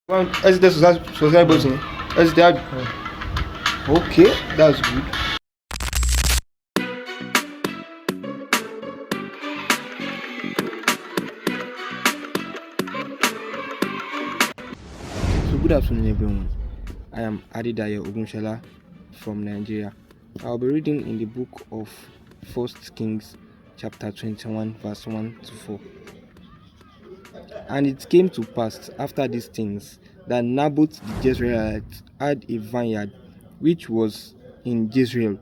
One SDA social boxing. SDA. Okay, that's good. So good afternoon, everyone. I am Adidayo Ogunshala from Nigeria. I'll be reading in the book of First Kings, chapter 21, verse 1 to 4. And it came to pass after these things that Naboth the Jezreelite had a vineyard which was in Jezreel,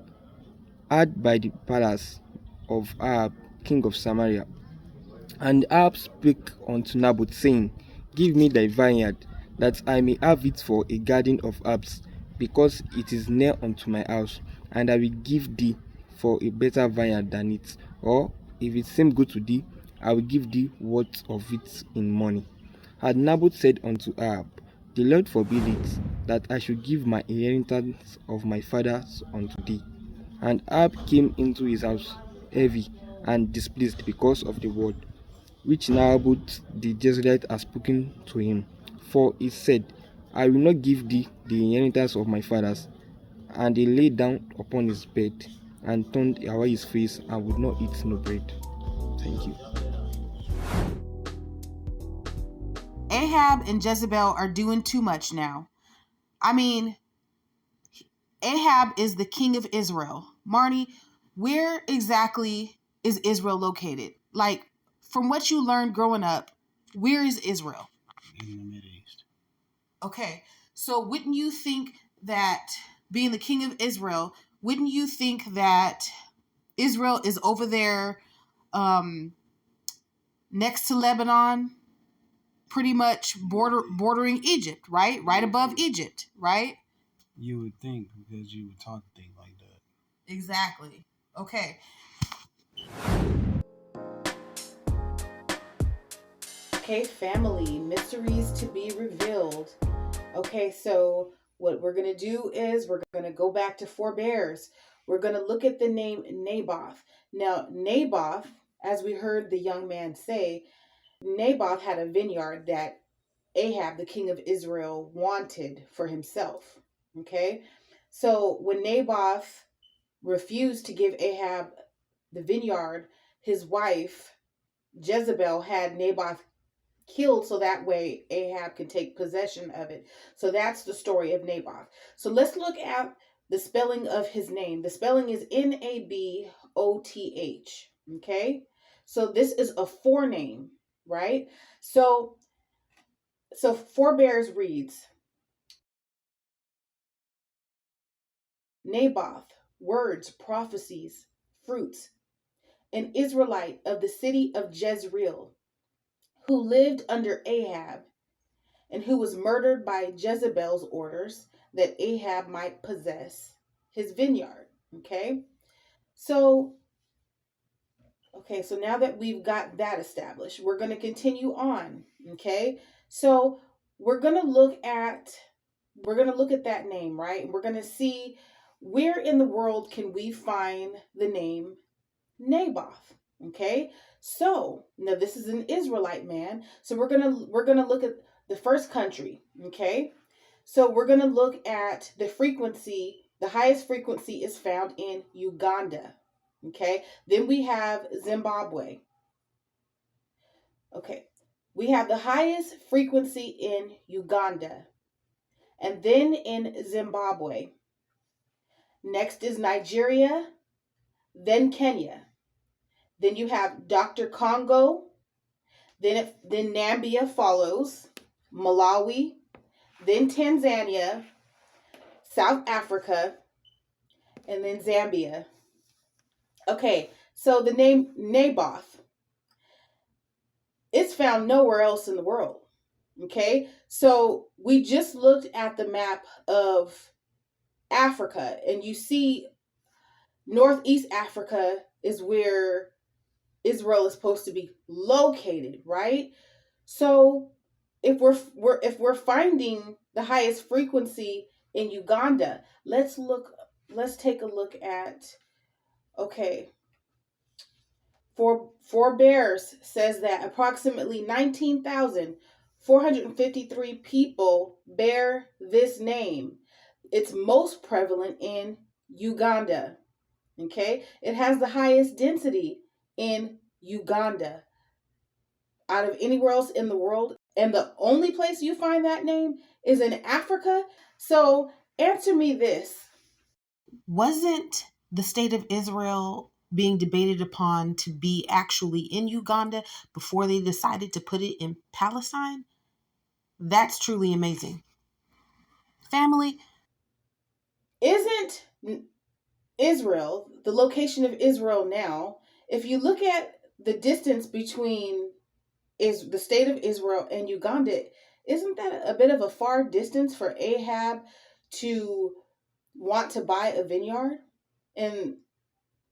hard by the palace of Ahab, king of Samaria. And Ahab spake unto Naboth, saying, Give me thy vineyard, that I may have it for a garden of herbs, because it is near unto my house, and I will give thee for a better vineyard than it. Or, if it seem good to thee, I will give thee worth of it in money. And Naboth said unto Ahab, The Lord forbid it, that I should give my inheritance of my fathers unto thee. And Ahab came into his house heavy and displeased because of the word which Naboth the Jezreelite had spoken to him. For he said, I will not give thee the inheritance of my fathers. And he lay down upon his bed, and turned away his face, and would not eat no bread. Thank you. Ahab and Jezebel are doing too much now. I mean, Ahab is the king of Israel. Marnie, where exactly is Israel located? Like, from what you learned growing up, where is Israel? In the Middle East. Okay, so wouldn't you think that being the king of Israel, wouldn't you think that Israel is over there next to Lebanon, pretty much bordering Egypt, right? Right above Egypt, right? You would think, because you would talk things like that. Exactly. Okay. Okay, family, mysteries to be revealed. Okay, so what we're going to do is we're going to go back to forebears. We're going to look at the name Naboth. Now, Naboth, as we heard the young man say, Naboth had a vineyard that Ahab, the king of Israel, wanted for himself. Okay, so when Naboth refused to give Ahab the vineyard, his wife Jezebel had Naboth killed so that way Ahab can take possession of it. So that's the story of Naboth. So let's look at the spelling of his name. The spelling is Naboth. Okay, so this is a forename, right? So forebears reads Naboth, words, prophecies, fruits, an Israelite of the city of Jezreel, who lived under Ahab, and who was murdered by Jezebel's orders that Ahab might possess his vineyard. Okay? So now that we've got that established, we're going to continue on. Okay? So we're going to look at that name, right? We're going to see where in the world can we find the name Naboth. Okay, so now this is an Israelite man. So we're gonna look at the first country. Okay, so we're gonna look at the frequency. The highest frequency is found in Uganda. Okay, then we have Zimbabwe. Okay, we have the highest frequency in Uganda, and then in Zimbabwe. Next is Nigeria, then Kenya. Then you have Dr. Congo. Then Nambia follows, Malawi, then Tanzania, South Africa, and then Zambia. Okay, so the name Naboth is found nowhere else in the world. Okay, so we just looked at the map of Africa, and you see Northeast Africa is where Israel is supposed to be located, right? So if we're finding the highest frequency in Uganda, let's take a look at, okay, Forebears says that approximately 453 people bear this name. It's most prevalent in Uganda. Okay? It has the highest density in Uganda out of anywhere else in the world. And the only place you find that name is in Africa. So answer me this. Wasn't the state of Israel being debated upon to be actually in Uganda before they decided to put it in Palestine? That's truly amazing. Family, Isn't Israel, the location of Israel now, if you look at the distance between is the state of Israel and Uganda, isn't that a bit of a far distance for Ahab to want to buy a vineyard? And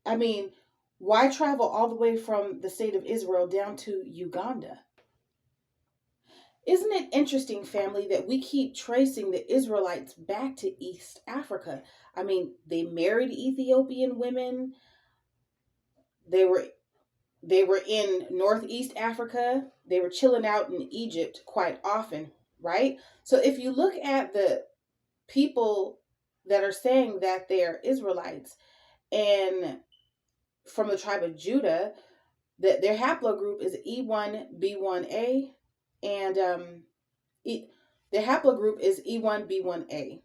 I mean, why travel all the way from the state of Israel down to Uganda? Isn't it interesting, family, that we keep tracing the Israelites back to East Africa? I mean, they married Ethiopian women. They were they were in Northeast Africa. They were chilling out in Egypt quite often, right? So if you look at the people that are saying that they're Israelites and from the tribe of Judah, that their haplogroup is E1B1A, and their haplogroup is E1B1A.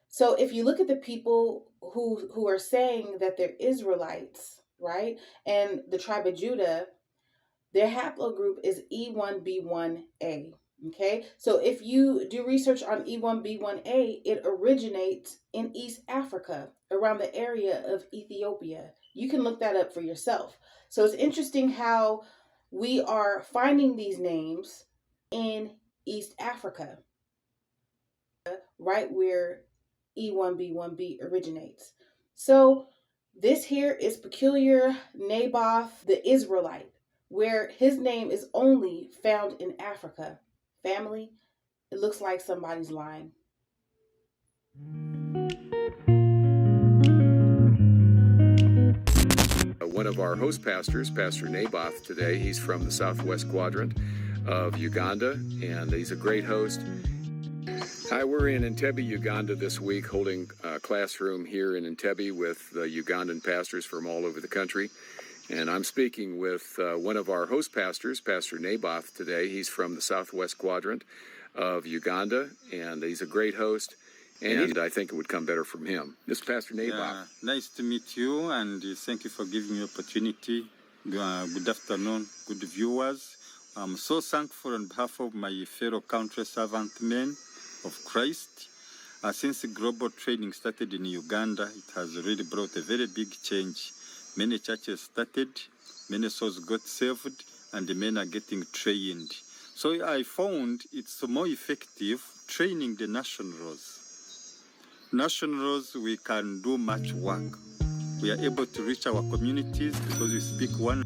So if you look at the people who are saying that they're Israelites, right, and the tribe of Judah, their haplogroup is E1B1A. Okay, so if you do research on E1B1A, it originates in East Africa around the area of Ethiopia. You can look that up for yourself. So it's interesting how we are finding these names in East Africa, right where E1B1B originates. So this here is peculiar Naboth the Israelite, where his name is only found in Africa. Family, it looks like somebody's lying. One of our host pastors, Pastor Naboth, today, he's from the southwest quadrant of Uganda, and he's a great host. Hi, we're in Entebbe, Uganda this week, holding a classroom here in Entebbe with Ugandan pastors from all over the country. And I'm speaking with one of our host pastors, Pastor Naboth, today. He's from the southwest quadrant of Uganda, and he's a great host. And I think it would come better from him. This is Pastor Naboth. Yeah, nice to meet you, and thank you for giving me opportunity. Good afternoon, good viewers. I'm so thankful on behalf of my fellow country servant men of Christ. Since global training started in Uganda, it has really brought a very big change. Many churches started, many souls got saved, and the men are getting trained. So I found it's more effective training the nationals. Nationals, we can do much work. We are able to reach our communities because we speak one